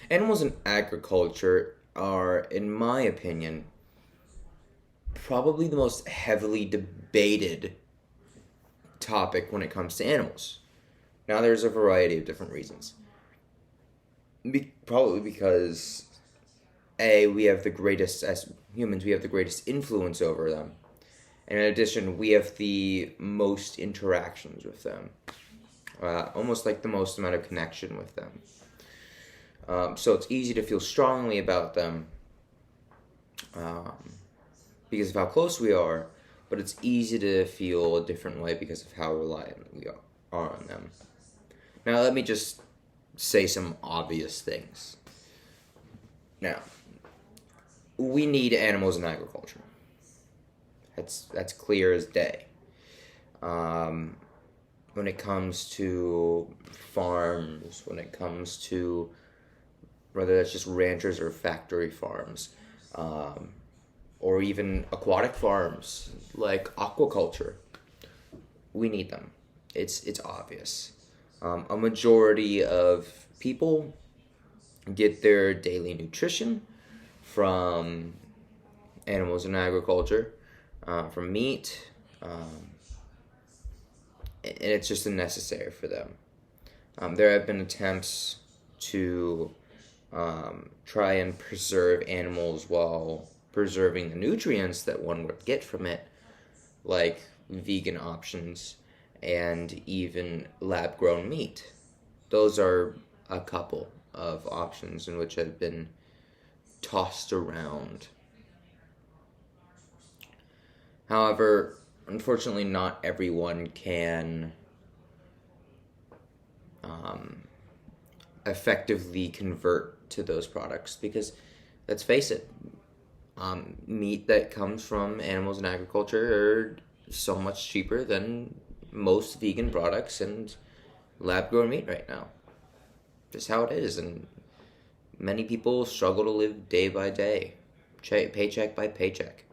Animals in agriculture are, in my opinion, probably the most heavily debated topic when it comes to animals. Now, there's a variety of different reasons. Probably because, A, we have the greatest, as humans, we have the greatest influence over them. And in addition, we have the most interactions with them. Almost like the most amount of connection with them. So it's easy to feel strongly about them um, because of how close we are, but it's easy to feel a different way because of how reliant we are on them. Now, let me just say some obvious things. Now, we need animals in agriculture. That's clear as day. When it comes to farms, when it comes to whether that's just ranchers or factory farms, or even aquatic farms like aquaculture, we need them. It's obvious. A majority of people get their daily nutrition from animals in agriculture, from meat, and it's just necessary for them. There have been attempts to try and preserve animals while preserving the nutrients that one would get from it, like vegan options and even lab-grown meat. Those are a couple of options in which have been tossed around. However, unfortunately, not everyone can effectively convert to those products because, let's face it, meat that comes from animals in agriculture are so much cheaper than most vegan products and lab-grown meat right now. Just how it is, and many people struggle to live day by day, paycheck by paycheck.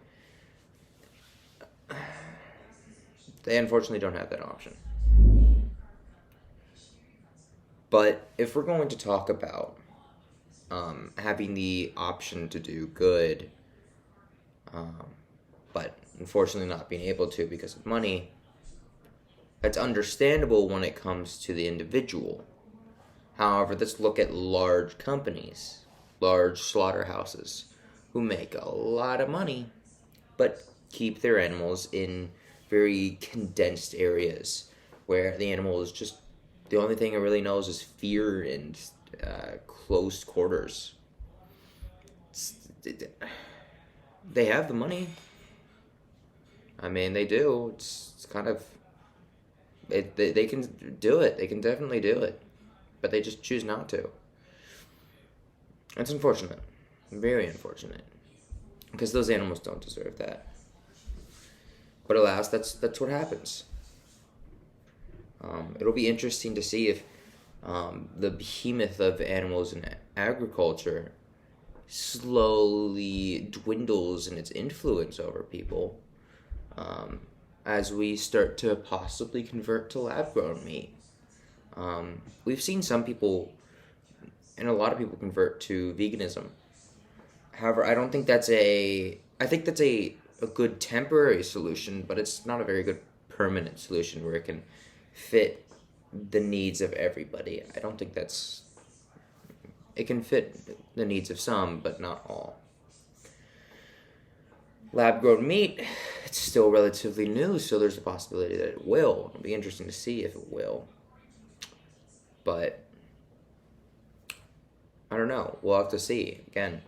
They unfortunately don't have that option. But if we're going to talk about having the option to do good, but unfortunately not being able to because of money, that's understandable when it comes to the individual. However, let's look at large companies, large slaughterhouses, who make a lot of money, but keep their animals in very condensed areas where the animal is just, the only thing it really knows is fear and close quarters. They have the money. I mean, they do. It's kind of, they can do it. They can definitely do it. But they just choose not to. It's unfortunate. Very unfortunate. Because those animals don't deserve that. But alas, that's what happens. It'll be interesting to see if the behemoth of animals in agriculture slowly dwindles in its influence over people as we start to possibly convert to lab-grown meat. We've seen some people, and a lot of people, convert to veganism. However, I think that's a good temporary solution, but it's not a very good permanent solution where it can fit the needs of everybody. I don't think it can fit the needs of some, but not all. Lab-grown meat, it's still relatively new, so there's a possibility that it will. It'll be interesting to see if it will. But I don't know. We'll have to see. Again,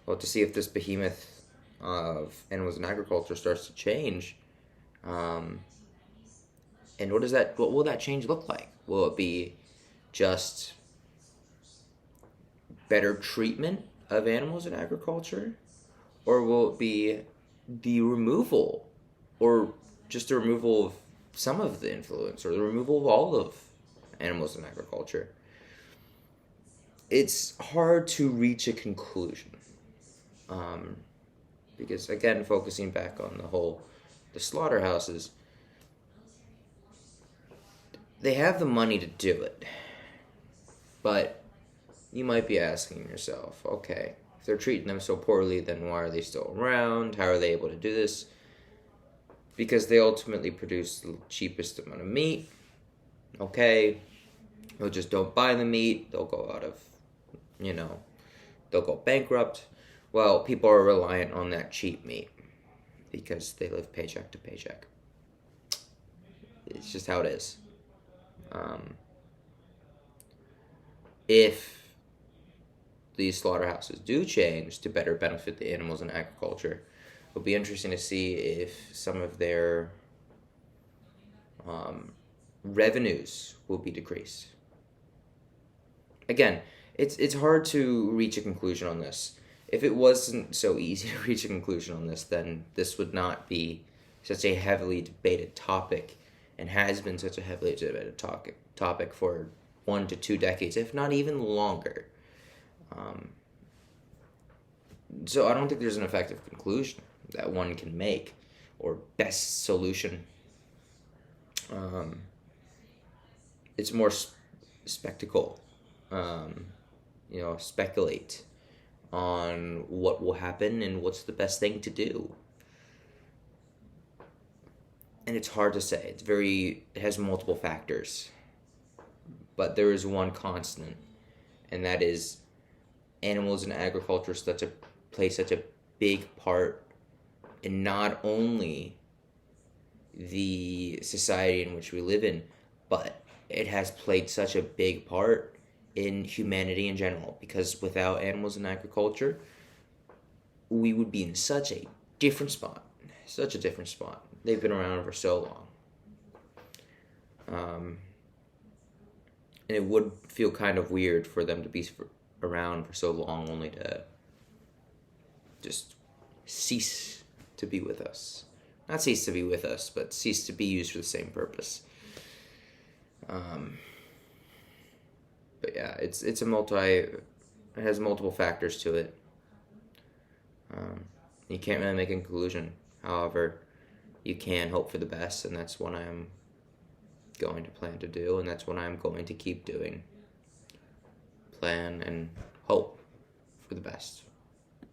we'll have to see if this behemoth of animals in agriculture starts to change. And what will that change look like? Will it be just better treatment of animals in agriculture? Or will it be the removal, or just the removal of some of the influence, or the removal of all of animals in agriculture? It's hard to reach a conclusion. Because, again, focusing back on the slaughterhouses, they have the money to do it. But you might be asking yourself, okay, if they're treating them so poorly, then why are they still around? How are they able to do this? Because they ultimately produce the cheapest amount of meat. Okay, they'll just don't buy the meat. They'll go out of, you know, they'll go bankrupt. Well, people are reliant on that cheap meat because they live paycheck to paycheck. It's just how it is. If these slaughterhouses do change to better benefit the animals in agriculture, it'll be interesting to see if some of their revenues will be decreased. Again, it's hard to reach a conclusion on this. If it wasn't so easy to reach a conclusion on this, then this would not be such a heavily debated topic, and has been such a heavily debated topic for 1 to 2 decades, if not even longer. So I don't think there's an effective conclusion that one can make, or best solution. It's more spectacle. Speculate on what will happen and what's the best thing to do. And it's hard to say. It has multiple factors. But there is one constant, and that is animals in agriculture play such a big part in not only the society in which we live in, but it has played such a big part in humanity in general. Because without animals in agriculture, we would be in such a different spot. Such a different spot. They've been around for so long. And it would feel kind of weird for them to be around for so long only to just cease to be with us. Not cease to be with us, but cease to be used for the same purpose. But yeah, it has multiple factors to it. You can't really make a conclusion. However, you can hope for the best, and that's what I'm going to plan to do, and that's what I'm going to keep doing. Plan and hope for the best.